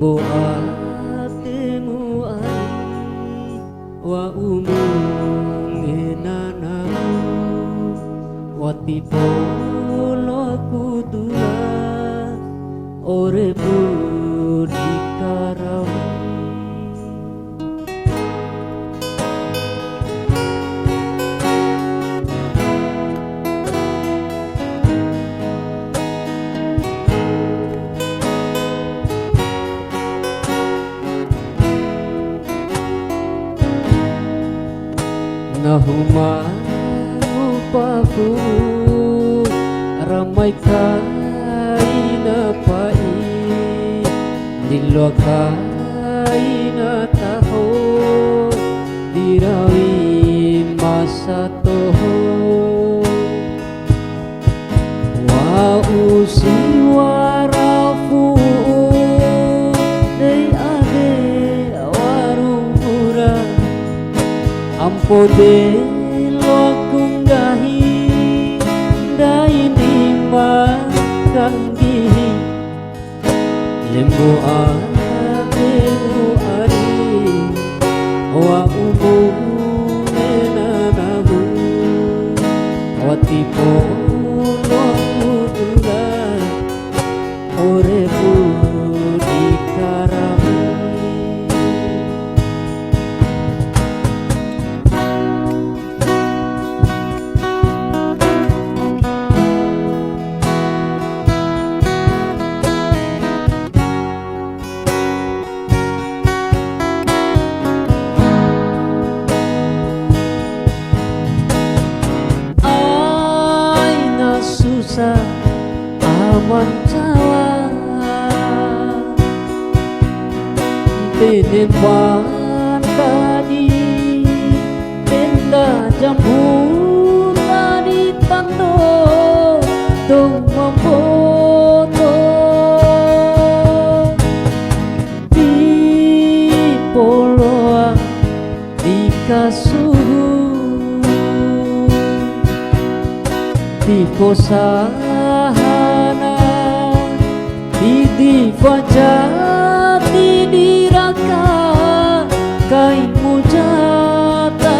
lembo atemu ai wa umungenanamu watipo lokudula orebu dikaramu Nahuma upaku ramai kaina pai dilwa kaina taho dirawi masa toho wa usi warafu dei ade warumura ampo de lokunggahi daini makangi lembo atemu ari wa umungenanamu watipo lokudula orebu dikaramu aman cawa penemban tadi tenda jambu tadi tando dong memfoto di poloa di kasur di posahana di fajati di raka kai mujata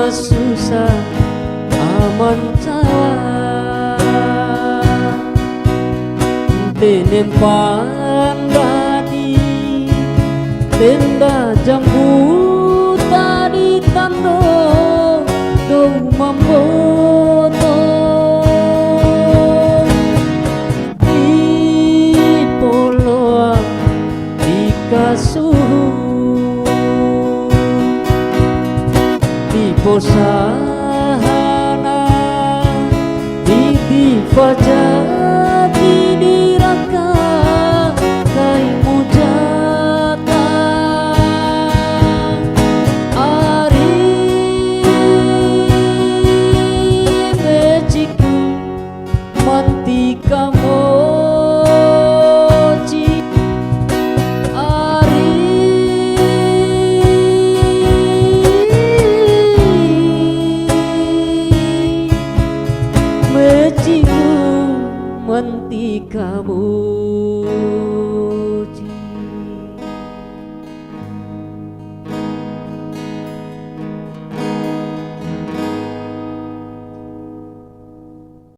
susah aman cawa tenempan tadi tenda jambu tadi tando dong mamboto di poloa di kasur posahana di fajati di raka kai mujata ari beciku mantika moci meciku menti kamu